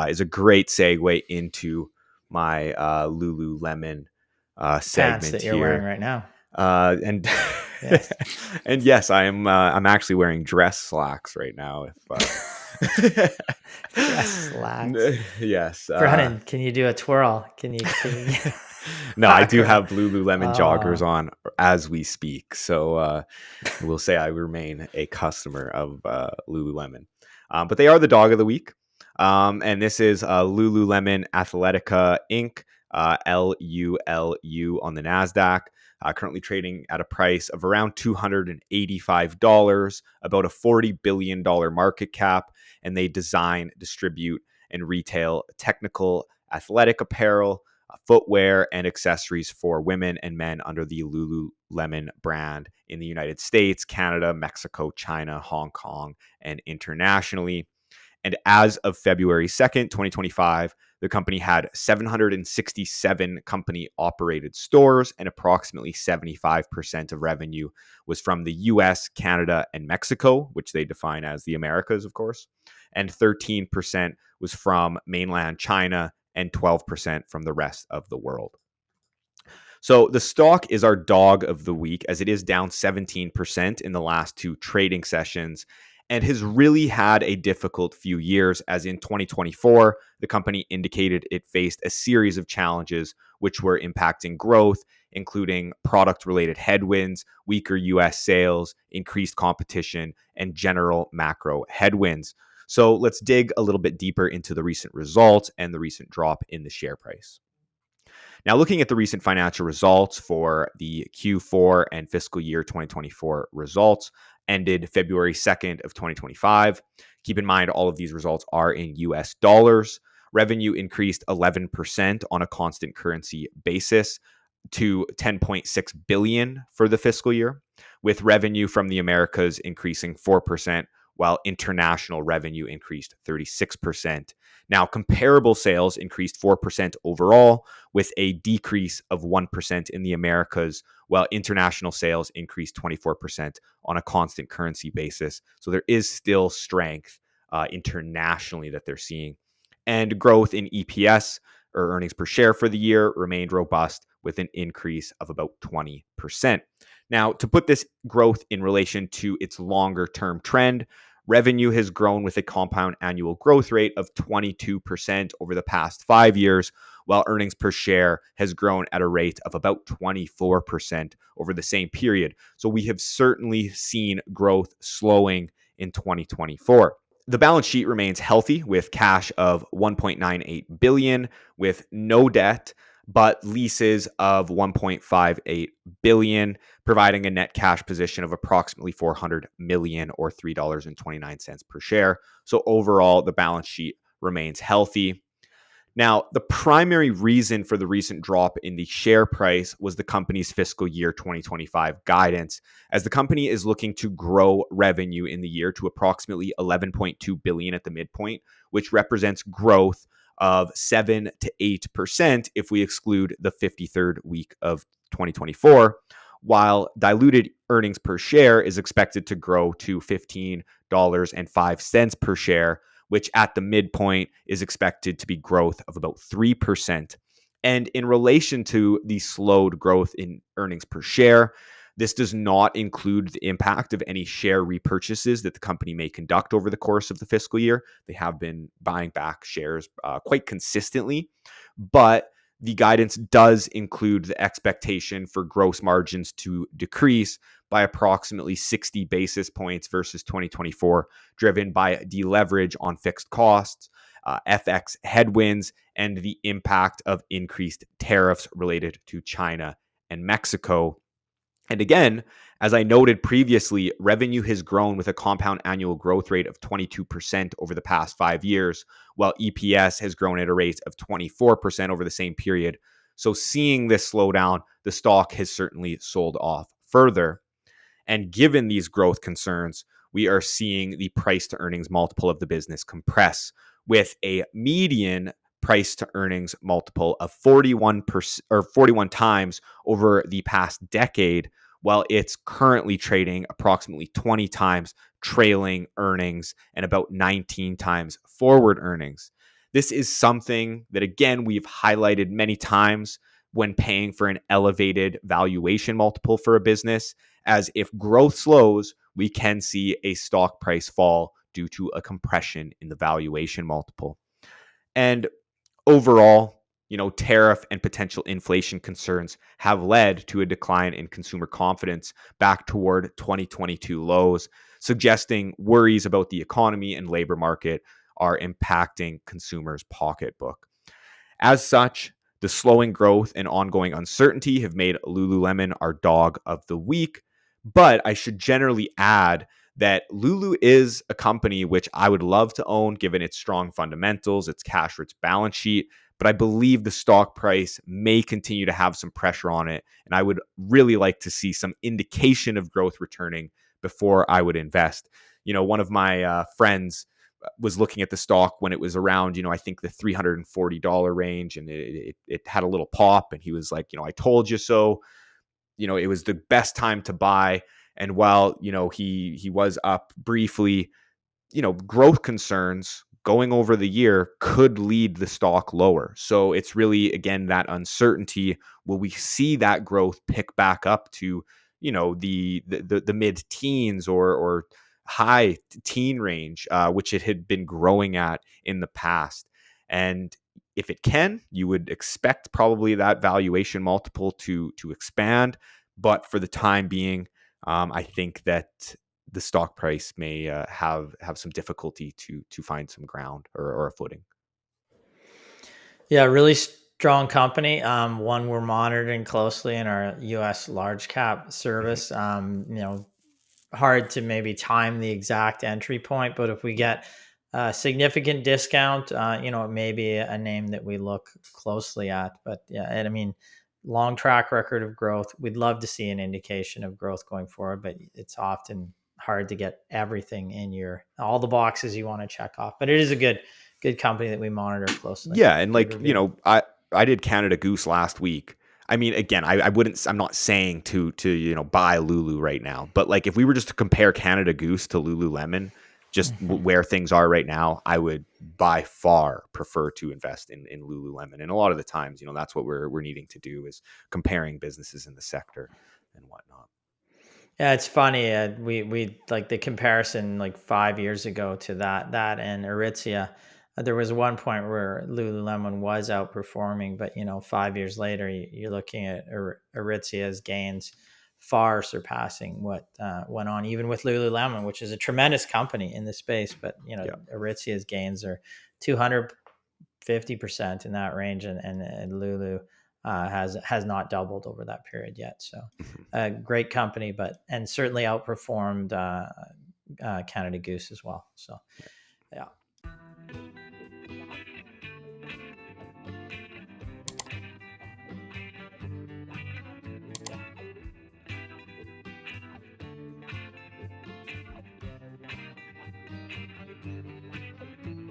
is a great segue into my Lululemon Pants segment that you're wearing here. right now. And Yes. and yes, I'm actually wearing dress slacks right now. Dress slacks. Yes. Brennan, can you do a twirl? Can you No, I do have around? Lululemon joggers Oh, on as we speak. So we'll say I remain a customer of Lululemon. But they are the dog of the week. And this is Lululemon Athletica Inc., LULU on the NASDAQ, currently trading at a price of around $285, about a $40 billion market cap. And they design, distribute, and retail technical athletic apparel, footwear, and accessories for women and men under the Lululemon brand in the United States, Canada, Mexico, China, Hong Kong, and internationally. And as of February 2nd, 2025, the company had 767 company operated stores, and approximately 75% of revenue was from the US, Canada, and Mexico, which they define as the Americas, of course. And 13% was from mainland China, and 12% from the rest of the world. So the stock is our dog of the week, as it is down 17% in the last two trading sessions and has really had a difficult few years, as in 2024, the company indicated it faced a series of challenges which were impacting growth, including product-related headwinds, weaker US sales, increased competition, and general macro headwinds. So let's dig a little bit deeper into the recent results and the recent drop in the share price. Now, looking at the recent financial results for the Q4 and fiscal year 2024 results ended February 2nd of 2025. Keep in mind, all of these results are in US dollars. Revenue increased 11% on a constant currency basis to 10.6 billion for the fiscal year, with revenue from the Americas increasing 4%, while international revenue increased 36%. Now, comparable sales increased 4% overall, with a decrease of 1% in the Americas, while international sales increased 24% on a constant currency basis. So there is still strength internationally that they're seeing. And growth in EPS, or earnings per share, for the year remained robust, with an increase of about 20%. Now, to put this growth in relation to its longer term trend, revenue has grown with a compound annual growth rate of 22% over the past 5 years, while earnings per share has grown at a rate of about 24% over the same period. So we have certainly seen growth slowing in 2024. The balance sheet remains healthy, with cash of 1.98 billion, with no debt, but leases of 1.58 billion, providing a net cash position of approximately 400 million, or $3.29 per share. So overall, the balance sheet remains healthy. Now, the primary reason for the recent drop in the share price was the company's fiscal year 2025 guidance, as the company is looking to grow revenue in the year to approximately 11.2 billion at the midpoint, which represents growth of 7 to 8% if we exclude the 53rd week of 2024, while diluted earnings per share is expected to grow to $15.05 per share, which at the midpoint is expected to be growth of about 3%. And in relation to the slowed growth in earnings per share, this does not include the impact of any share repurchases that the company may conduct over the course of the fiscal year. They have been buying back shares quite consistently, but the guidance does include the expectation for gross margins to decrease by approximately 60 basis points versus 2024, driven by deleverage on fixed costs, FX headwinds, and the impact of increased tariffs related to China and Mexico. And again, as I noted previously, revenue has grown with a compound annual growth rate of 22% over the past 5 years, while EPS has grown at a rate of 24% over the same period. So seeing this slowdown, the stock has certainly sold off further. And given these growth concerns, we are seeing the price to earnings multiple of the business compress, with a median price to earnings multiple of 41% or 41 times over the past decade, while it's currently trading approximately 20 times trailing earnings and about 19 times forward earnings. This is something that, again, we've highlighted many times when paying for an elevated valuation multiple for a business, as if growth slows, we can see a stock price fall due to a compression in the valuation multiple. And overall, tariff and potential inflation concerns have led to a decline in consumer confidence back toward 2022 lows, suggesting worries about the economy and labor market are impacting consumers' pocketbook. As such, the slowing growth and ongoing uncertainty have made Lululemon our dog of the week. But I should generally add that Lulu is a company which I would love to own given its strong fundamentals, its cash rich balance sheet. But I believe the stock price may continue to have some pressure on it. And I would really like to see some indication of growth returning before I would invest. One of my friends was looking at the stock when it was around, I think the $340 range, and it had a little pop, and he was like, I told you so. It was the best time to buy. And while, he was up briefly, growth concerns going over the year could lead the stock lower. So it's really, again, that uncertainty. Will we see that growth pick back up to, the mid teens or high teen range, which it had been growing at in the past? And if it can, you would expect probably that valuation multiple to expand. But for the time being, I think that the stock price may have some difficulty to find some ground or a footing. Yeah, really strong company. One we're monitoring closely in our U.S. large cap Mhm. service. Hard to maybe time the exact entry point, but if we get a significant discount, it may be a name that we look closely at. But yeah, and I mean, long track record of growth. We'd love to see an indication of growth going forward, but it's often hard to get everything in all the boxes you want to check off. But it is a good company that we monitor closely. Yeah, and Good like, review. I did Canada Goose last week. I mean, again, I wouldn't. I'm not saying to buy Lulu right now, but like if we were just to compare Canada Goose to Lululemon, just Mhm. where things are right now, I would by far prefer to invest in Lululemon. And a lot of the times, that's what we're needing to do is comparing businesses in the sector and whatnot. Yeah, it's funny. We like the comparison like 5 years ago to that and Aritzia. There was one point where Lululemon was outperforming, but 5 years later, you're looking at Aritzia's gains far surpassing what went on, even with Lululemon, which is a tremendous company in the space. But Yeah. Aritzia's gains are 250% in that range, and Lulu has not doubled over that period yet. So, Mhm. a great company, and certainly outperformed Canada Goose as well. So, yeah.